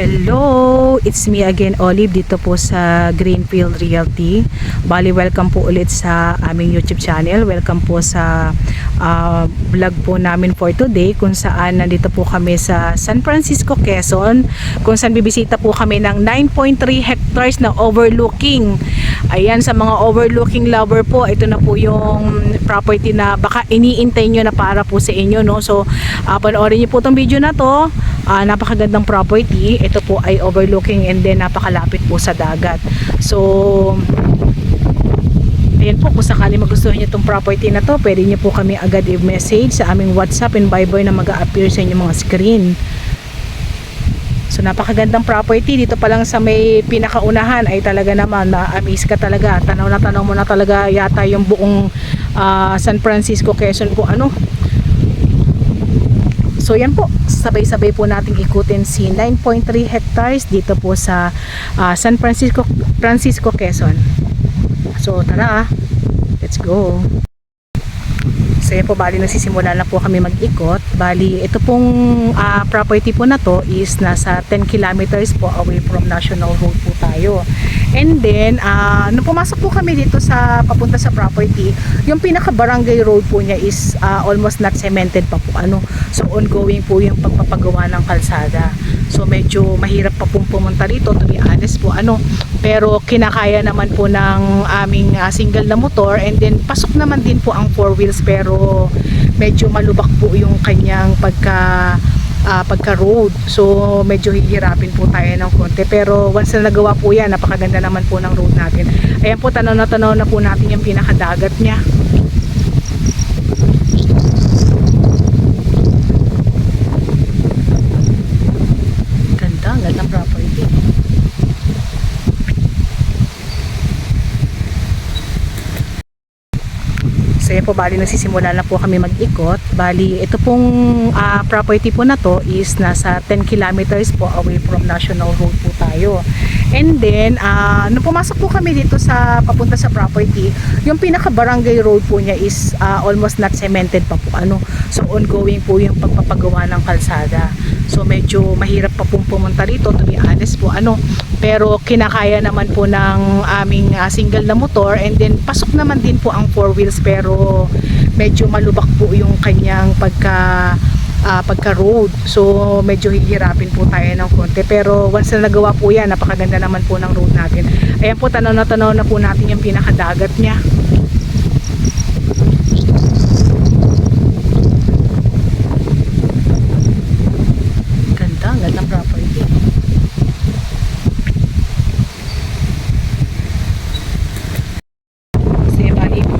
Hello! It's me again, Olive, dito po sa Greenfield Realty. Bali, welcome po ulit sa aming YouTube channel. Welcome po sa vlog po namin for today, kung saan nandito po kami sa San Francisco, Quezon, kung saan bibisita po kami ng 9.3 hectares na overlooking. Ayan, sa mga overlooking lover po, ito na po yung property na baka iniintay nyo na para po sa inyo, no? So, panoorin nyo po itong video na to. Napakagandang property. Ito po ay overlooking and then napakalapit po sa dagat. So, ayan po, kung sakali magustuhan nyo itong property na to, pwede nyo po kami agad i-message sa aming WhatsApp and Viber na mag-a-appear sa inyong mga screen. So, napakagandang property. Dito pa lang sa may pinakaunahan ay talaga naman na-amaze ka talaga. Tanaw na tanaw mo na talaga yata yung buong San Francisco, Quezon po ano. So yan po, sabay-sabay po nating ikutin si 9.3 hectares dito po sa San Francisco, Quezon. So tara, let's go. So yan po, bali nagsisimula na po kami mag-ikot. Bali ito pong property po na to is nasa 10 kilometers po away from National Road po tayo. And then nung pumasok po kami dito sa papunta sa property, yung pinaka barangay road po niya is almost not cemented pa po ano. So ongoing po yung pagpapagawa ng kalsada. So medyo mahirap pa pong pumunta dito, to be honest po ano. Pero kinakaya naman po ng aming single na motor, and then pasok naman din po ang 4 wheels, pero medyo malubak po yung kanyang pagka road. So medyo hihirapin po tayo ng konti, pero once na nagawa po yan, napakaganda naman po ng road natin. Ayan po, tanaw na po natin yung pinakadagat niya. Gandang property. So yan po, bali nagsisimula na po kami mag-ikot. Bali ito pong property po na to is nasa 10 kilometers po away from National Road po tayo. And then nung pumasok po kami dito sa papunta sa property, yung pinaka barangay road po niya is almost not cemented pa po ano. So ongoing po yung pagpapagawa ng kalsada. So medyo mahirap pa pong pumunta dito, to be honest po ano. Pero kinakaya naman po ng aming single na motor, and then pasok naman din po ang 4 wheels, pero medyo malubak po yung kanyang pagka road. So medyo hihirapin po tayo ng konti, pero once na nagawa po yan, napakaganda naman po ng road natin. Ayan po, tanaw na po natin yung pinakadagat niya. Gandang property.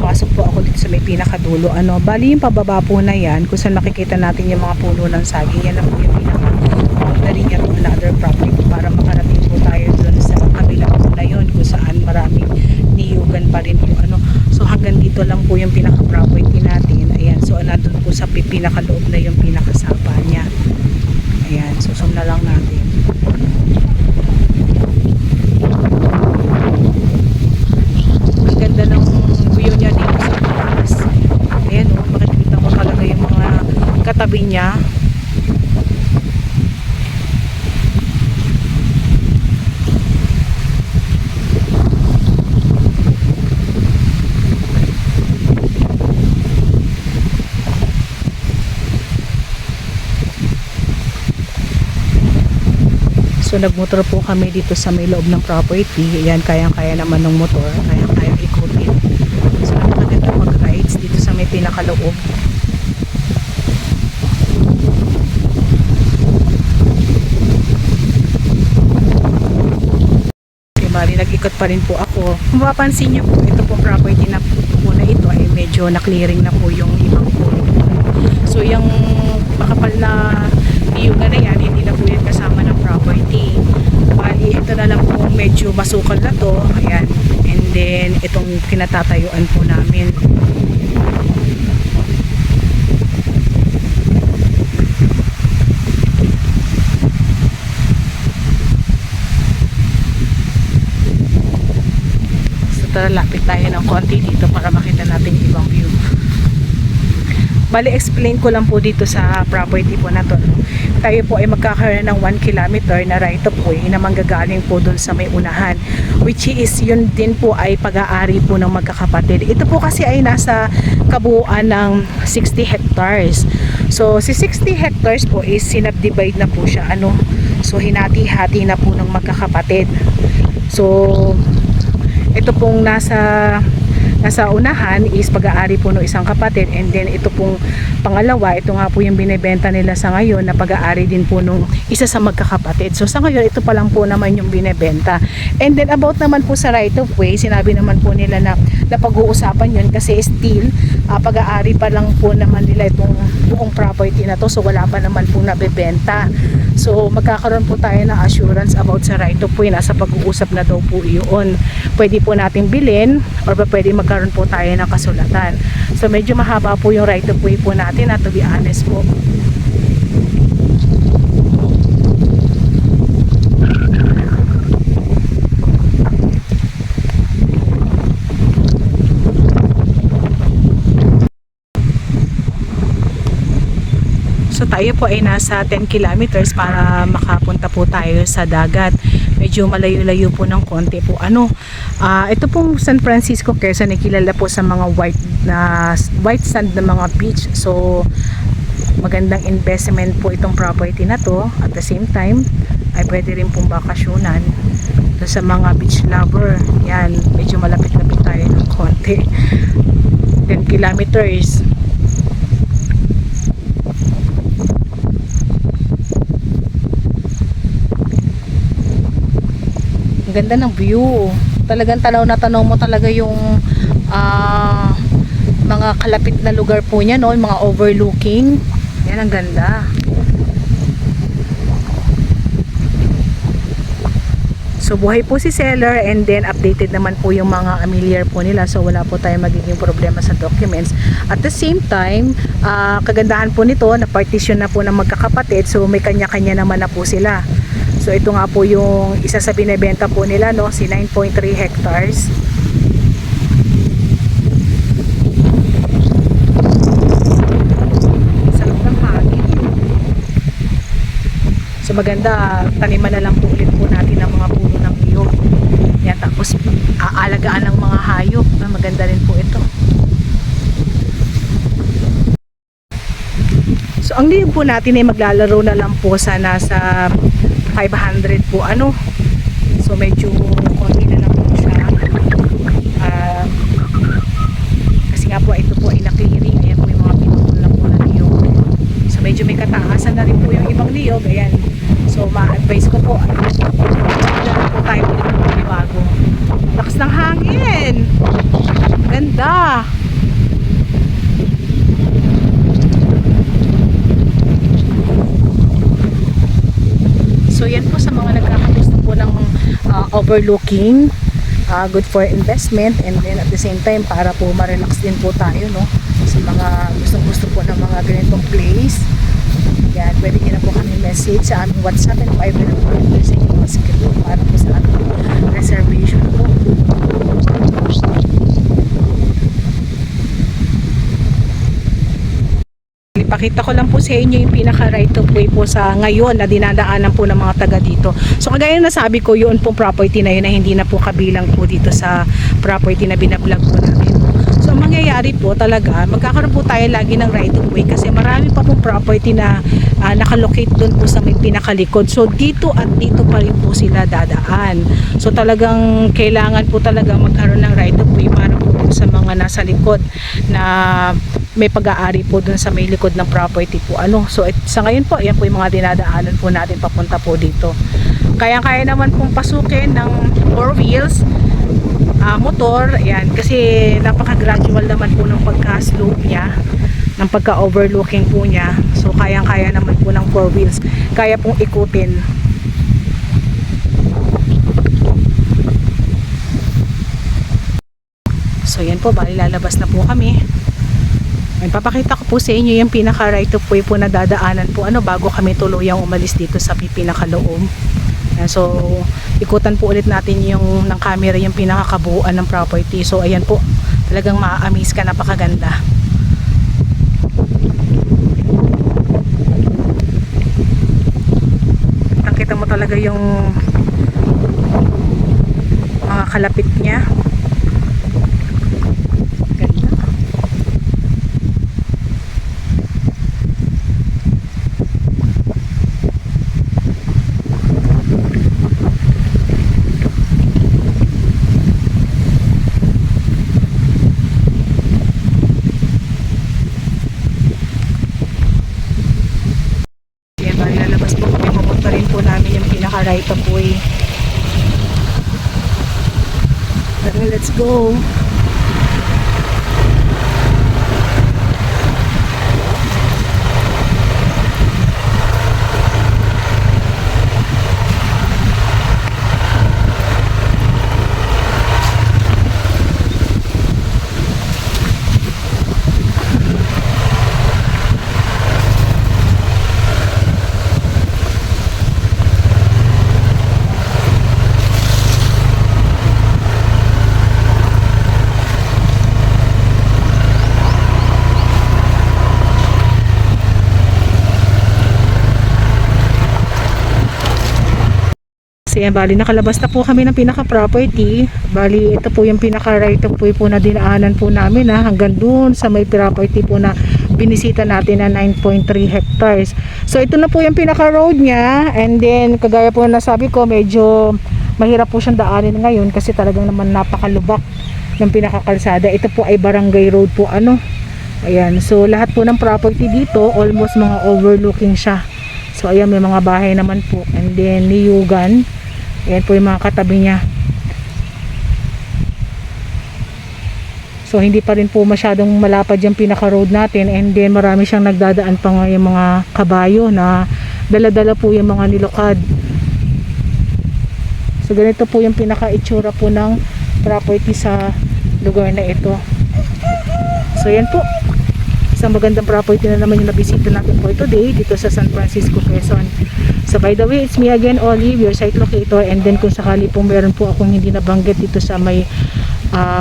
Pasok po ako dito sa may pinakadulo ano. Bali yung pababa po na yan, kung saan makikita natin yung mga puno ng saging, yan na po yung pinaka-boundary niya to another property, para makarating po tayo doon sa kabila po na yun, kung saan maraming niyugan pa rin po ano. So hanggang dito lang po yung pinaka-property natin. Ayan, so nandun po sa pinakaloob na yung pinakasapa niya. Ayan, so zoom na lang natin. Ang ganda ng view niya dito sa taas. Ayan o, makikita mo talaga yung mga katabi niya. So nagmotor po kami dito sa may loob ng property. Ayan, kayang-kaya naman ng motor, kayang-kaya ikutin. So napakaganda mag-rides dito sa may pinakaloob. Okay, bali nag-ikot pa rin po ako. Kung mapapansin nyo po, ito po property na po na ito ay medyo na-clearing na po yung ibang puno. So yung makapal na iyugan na yan, hindi na po yan kasama ng property. Bali ito na lang po medyo masukal na to. Ayan, and then itong kinatatayuan po namin. So tara, lapit tayo ng konti dito para makita natin yung ibang view. Bali, explain ko lang po dito sa property po na to. tayo po ay magkakaroon ng 1 kilometer na right of way na manggagaling po dun sa may unahan, which is yun din po ay pag-aari po ng magkakapatid. Ito po kasi ay nasa kabuuan ng 60 hectares. So si 60 hectares po is sinubdivide na po siya, so hinati-hati na po ng magkakapatid. So ito pong nasa unahan is pag-aari po ng isang kapatid, and then ito pong pangalawa, ito nga po yung binebenta nila sa ngayon na pag-aari din po nung isa sa magkakapatid. So sa ngayon ito pa lang po naman yung binebenta. And then about naman po sa right of way, sinabi naman po nila na pag-uusapan yun kasi still pag-aari pa lang po naman nila itong buong property na to, so wala pa naman po nabebenta. So magkakaroon po tayo ng assurance about sa right of way, nasa pag-uusap na daw po iyon. Pwede po nating bilhin or pwede magkaroon po tayo ng kasulatan. So medyo mahaba po yung right of way po natin, to be honest po. So tayo po ay nasa 10 kilometers para makapunta po tayo sa dagat. Medyo malayo-layo po ng konti po. Ito pong San Francisco, Quezon ay kilala po sa mga white sand na mga beach. So magandang investment po itong property na to. At the same time ay pwede rin pong bakasyonan sa mga beach lover. Yan, medyo malapit-lapit tayo ng konti. 10 kilometers. Ang ganda ng view. Talagang tanaw na tanaw mo talaga yung mga kalapit na lugar po niya, no? Mga overlooking. Yan, ang ganda. So buhay po si seller, and then updated naman po yung mga familiar po nila, so wala po tayong magiging problema sa documents. At the same time, kagandahan po nito na partition na po ng magkakapatid, so may kanya-kanya naman na po sila. So ito nga po yung isa sa binebenta po nila, no, si 9.3 hectares. Sarap ng hangin. So maganda, taniman na lang po ulit po natin ang mga puno ng niyog. Yan, tapos aalagaan ng mga hayop. Maganda rin po ito. So ang niyog po natin ay maglalaro na lang po sa nasa 500 po, so medyo konti na lang po siya, kasi nga po ito po ay na-clearing. Ayan po yung mga pinutol na po na niyog, so medyo may kataasan na rin po yung ibang niyog. Ayan, so ma-advise ko po, dyan po tayo ulit ng bago. Lakas ng hangin, ganda. So yan po sa mga nagkakagusto po ng overlooking, good for investment, and then at the same time para po ma-relax din po tayo, no, sa mga gustong-gusto po ng mga ganitong place. Yan, pwede nyo na po kami message sa aming WhatsApp, and I will po sa inyo mga schedule para po sa aming reservation po. Ipakita ko lang po sa inyo yung pinaka right of way po sa ngayon na dinadaanan po ng mga taga dito. So kagaya na sabi ko, yun pong property na yun na hindi na po kabilang po dito sa property na binablog po namin. So ang mangyayari po talaga, magkakaroon po tayo lagi ng right of way kasi marami pa pong property na nakalocate doon po sa may pinakalikod. So dito at dito pa rin po sila dadaan. So talagang kailangan po talaga magkaroon ng right of way para po sa mga nasa likod na may pag-aari po dun sa may likod ng property po. So sa ngayon po, ayan po yung mga dinadaanan po natin papunta po dito. Kaya naman pong pasukin ng 4 wheels, motor, ayan, kasi napaka-gradual naman po ng pagka-slope niya, ng pagka-overlooking po niya. So kaya naman po ng 4 wheels, kaya pong ikutin. So yan po, bali lalabas na po kami. Papakita ko po sa inyo yung pinaka right of way po na dadaanan po bago kami tuluyang umalis dito sa pinakaloob. So ikutan po ulit natin yung ng camera yung pinakakabuuan ng property. So ayan po, talagang maa-amaze ka, napakaganda. yung mga kalapit niya. Ganda. Yan, bali lalabas po kami. Pupunta rin po namin yung pinaka-right of way. Tara, let's go. So yan, bali nakalabas na po kami ng pinaka-property. Bali ito po yung pinaka-right of way po na dinaanan po namin hanggang dun sa may property po na binisita natin na 9.3 hectares. So ito na po yung pinaka-road niya, and then kagaya po na sabi ko, medyo mahirap po siyang daanin ngayon kasi talagang naman napakalubak ng pinaka-kalsada. Ito po ay barangay road po Ayan, so lahat po ng property dito almost mga overlooking siya. So ayan, may mga bahay naman po, and then niyugan. Ayan po yung mga katabi niya. So hindi pa rin po masyadong malapad yung pinaka-road natin, and then marami siyang nagdadaan pa nga yung mga kabayo na dala-dala po yung mga nilukad. So ganito po yung pinaka-itsura po ng property sa lugar na ito. So yan po, isang magandang property na naman yung nabisita natin for today dito sa San Francisco, Quezon. So by the way, it's me again, Olive, your site locator, and then kung sakali po meron po akong hindi nabanggit dito sa may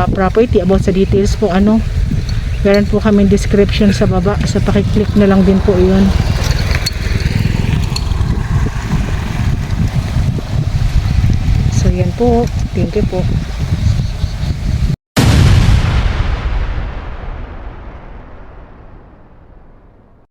property about sa details po, meron po kami description sa baba, so pakiclick na lang din po yun. So yan po, thank you po.